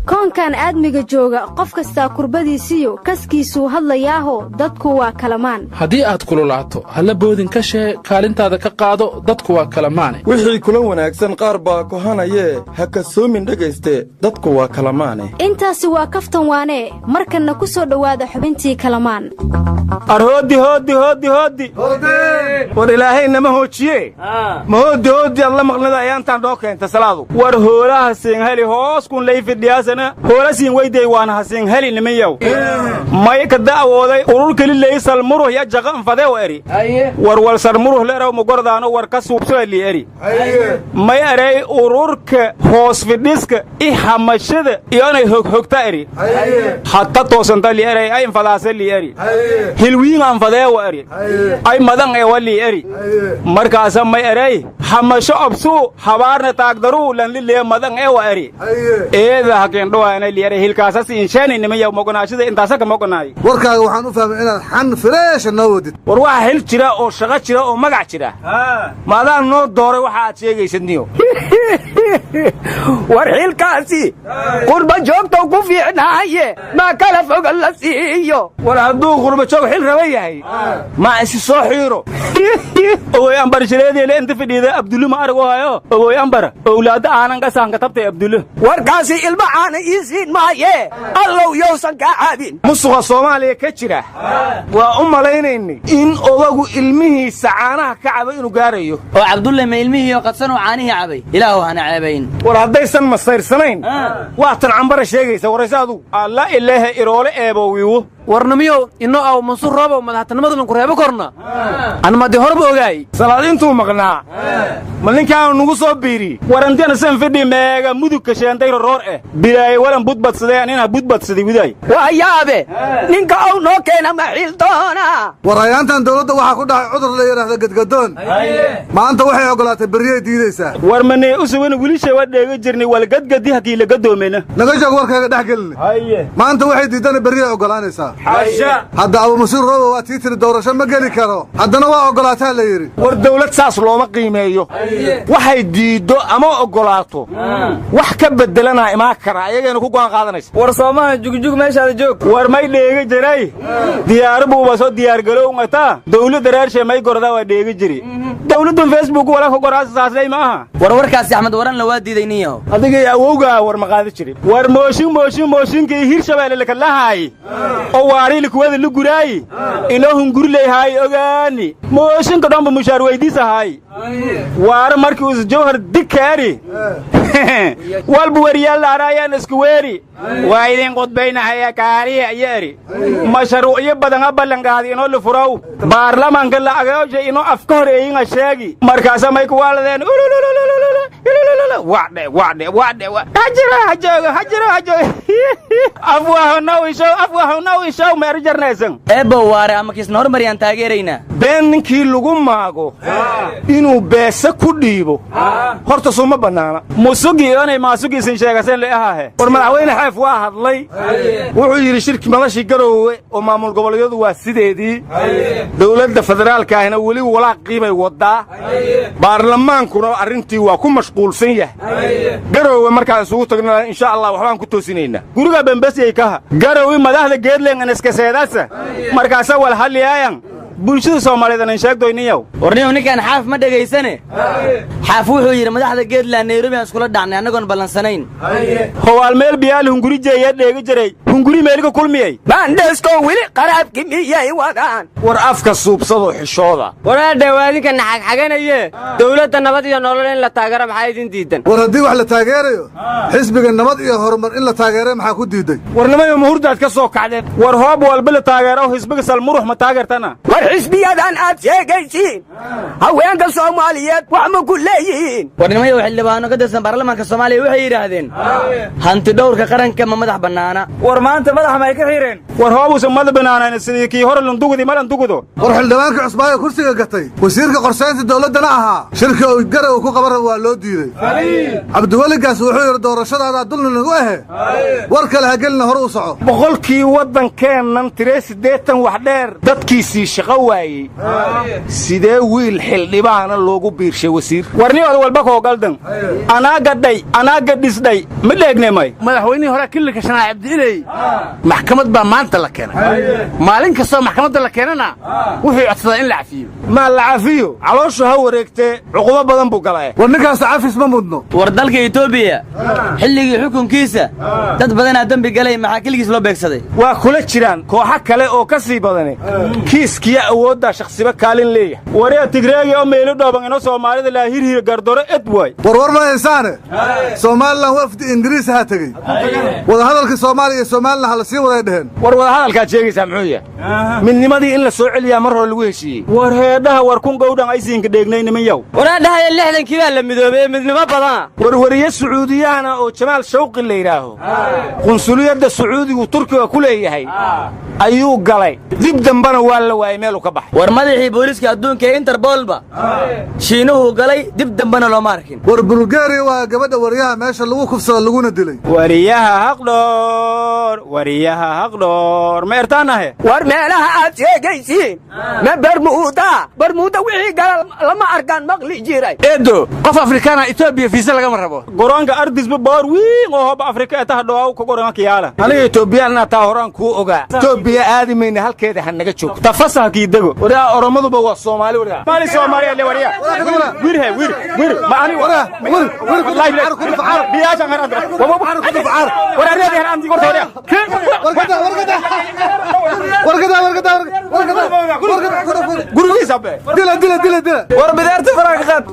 koonkan aadmiga jooga qof kasta kurbadiisiyo kaskiisuu hadlayaaho dadku waa kalamaan haddii aad kululaato halla boodin ka shee kaalintaada ka qaado dadku waa kalamaane wixii kula wanaagsan qaar baa kohanayee ha kasoomin dhegayste dadku waa kalamaane intaasi waa kaftan waanee markanna ku soo dhowaada xubintii kalamaan arhoodi war ilaahay nama hoojiye ma hoodi aad la maqnada ayaantaan dhoo keenta salaadu war hoolaha siinheli hoos kun lay fidhiyaasana hoola siin weyday waana hasiin heli nimayow may ka da'wooday urur keli leysal muruh ya jaqan fadeew eri war walsar muruh leeraw mugordaano war ka suubsoo li eri may erey ururka hoos fidhiska i hamashada iyonay hogta eri hatta toosanta li erey ay infadaasa li eri hilwiingan fadeew eri ay madan ee wali eri markaasa may erey hamasho absuu habaarna taagdaru lan lilee madan ee wa eri eeda hakeen dhawaana liyaray hilkaasas inshani nimayow mogonaashada intaasa ka mogonaay warkaaga waxaan u fahmay inaad xan fireesha noo wadid war waxa hil jira oo shaqo jira oo magac jira maadaan noo dooray waxa aad sheegaysadniyo war xilkaasi qurba joogta ku fiicnaaye ma kala fogan la siiyo war hadduu qurba joog xil raba yahay ma isi soo xiiro ogoy ambar jireediile inta fidhiida abdullu ma argo hayo ogoy ambar owlaada aanan ka saanka tabtay abdullu warkaasi ilma aana iisiin maaye allow yowsan kaa caabin musuqa soomaaliya ka jira waa u malaynaynay in odagu ilmihiisa caanaha ka cabay inuu gaarayo oo cabdulle ma ilmihiioo qadsanoo caanihii cabay ilaahu hana ceebayn war haddaysan masayrsanayn waa tan cambara sheegaysa waraysaadu alla ilaaha iroole eebowiiwo warnamiyow inoo aw mansuur roobow madaxtinimadulan ku reebo korna anmadi horba ogaay salaad intuu maqnaa ma ninkaanu nugu soo biiri warantiyana san fidhi meega mudugka sheentay roroor bilaay walan budbadsadee anina budbadsaday widaay waa yaabe ninka aw noo keena maxiil doona war ayaantan dawladda waxaa ku dhacay cudur la yidhaahda gadgadoon maanta waxay ogolaatay berriyay diidaysaa war manee u sugan wiilishay waa dheega jirnay walgadgadi hakii la gadoomena naga joog warkayga dhex gelina maanta waxay diidana berriyay ogolaanaysaa hadda abu masuur roobo waa tii tiri doorasho ma geli karo haddana waa ogolaataa la yidhi war dawlad saas looma qiimeeyo waxay diiddo ama ogolaato wax ka beddelanaa imaan kara ayagayna ku go'aan qaadanaysa war soomaha jugjug meeshaada joog war may dheega jiray diyaaro buuba soo diyaargalowngata dawladda reershe may gordaa waa dheega jiri dawladdan facebook wala ka goraasasaasay maaha war warkaasi axmed waran la waa diiday niyow adigay awowgaa war ma qaadi jirin war mooshinkii hirshabeelle lakalahaay waariili kuwada lu guraayi inoo hungurilayhaay ogaani mooshinka dhanba mushaar weydiisahaay waara markii us jawhar dikaari walba weriyaalla araayaan isku weeri waa idin qudbaynahaya kaariya iyo eri mashruucyo badan ha ballanqaadi inoo la furow baarlamaanka la'agoosha inoo afka hor eeyinga sheegi markaasa may kuwaaladeen afwahonaw ishow meero jarnaysan eebbow waare ama kiisna hormariyaan taageeraynaa been ninkii lagu maago inuu beese ku dhiibo horta suma bannaana musugii inay maasugiisin sheegaseen le'ahaahe war madaxweyne xeef waa hadlay wuxuu yidhi shirki madashii garoowe oo maamul goboleedyadu waa sideedii dawladda federaalkaahina weli walaaqii bay waddaa baarlamaankuna arrintii waa ku mashquulsan yahay garoowe markaan isugu tagnaa insha allah waxbaan ku toosinaynaa guriga bembesiyay kaha garoowe madaxda geedlengan iskaseedasa markaasa wal hadliyaayan bulshada Soomaaliyeed aan sheegdoyniyow warniyow ninkan xaaf ma dhageysane xaaf wuxuu yiri madaxda Geedland Nairobi aan iskula dhacnay anagoon balansanayn howaal meel biyaal hunguri jeeyay dheega jiray hunguri meelka kulmiyay baandeesko wili qaraabki miyay wadaan war afka suubsado xishooda waraadha waadinka naxaq xaganaye dawladda nabad iyo nolol in la taageero maxay idin diidan war haddii wax la taageerayo xisbiga nabad iyo horumar in la taageero maxaa ku diiday warnimada muhurdaad ka soo kacdeen war hoob walba la taageero xisbiga salmurux ma taageertana xisbiyadan aad sheegaysiin haweenka Soomaaliyeed wax ma ku leeyihiin warnimada xildhibaano ka tirsan baarlamaanka Soomaaliya waxay yiraahdeen hanti dhowrka qaranka ma madax banaana war maanta madaxa may ka xireen war hoobuusan mada banaanayn sidii kii hore lundugudi ma landugdo war xildhibaanka cusbaayo kursiga gatay wasiirka qorshaynta dawladdana ahaa shirka uu garow ku qaban waa loo diiday cabdiweligaas wuxuu yidhi doorashadaada dulna nagu ahe war kale ha gelina hore u soco boqolkii waddankeennan tiree 80 wax dheer dadkiisii shaqo waayey sidee wiil xildhibaana loogu biirshay wasiir warniyooda walba koo galdan anaa gadhay anaa gadhisdhay ma dheegnemay madaxweynihii hore kililka shanaa cabdiiley maxkamad baa maanta la keenay maalin kastoo maxkamadda la keenana wuxuu codsadaa in la cafiyo maa la cafiyo calooshu ha wareegtee cuqubo badan buu galay war ninkaas cafis ma mudno war dalka Itoobiya xilligii xukunkiisa dad badanaa dambi galay maxaa kaligiis loo beegsaday waa kula jiraan kooxo kale oo ka sii badane kiiskiya awoodda shakhsiba kaalin leeyahay wariya tigreegi oo meelo dhooban inoo Soomaalida la hirhir gardoro edway war ma insaane Soomaaliland wafdi Ingiriis ha tagay wada hadalka Soomaaliya iyo Soomaaliland hal sii wada dhaheen war wada hadalka jeegaysa muxuu yahay midnimadii in la soo celiyaa mar hore lagu heshiiyey war heedaha war kun gowdhan ay siinka dheegnay niman yow waraadaha 60kii baa la midoobay midnimo badan warwariye Sacuudiyana oo Jamaal Shawqi la yiraahdo qunsuliyadda Sacuudigu Turkiga ku leeyahay ayuu galay dib dambana waa la waayay meel uu ka baxay war madaxii booliska adduunka ee Interpolba shiinuhu galay dib dambana loo markin war Bulgaariya waa gabadha wariyaha meesha lagu kufsado laguna dilay wariyaha haqdor ma ertaanahe war meelaha aad sheegaysiin ma barmuuda wixii gala lama arkaan maqli jiray eedo qof afrikaana Itoobiya fiisa laga rabo goraanka ardisba baar weyn oo haba Afrika ee tahay dhawaa ku goran kiyaala aniga Itoobiyana taa horaan ku ogaa Itoobiya aadi meena halkeeda han naga joog tafasaakii dago wariya oromaduba waa Soomaali wariya maali Soomaaliya le wariya wir ma ani wariya biyaasha qarada wariya reer aan digo wariya gurigiisa be dila war bidaarta faraaq qad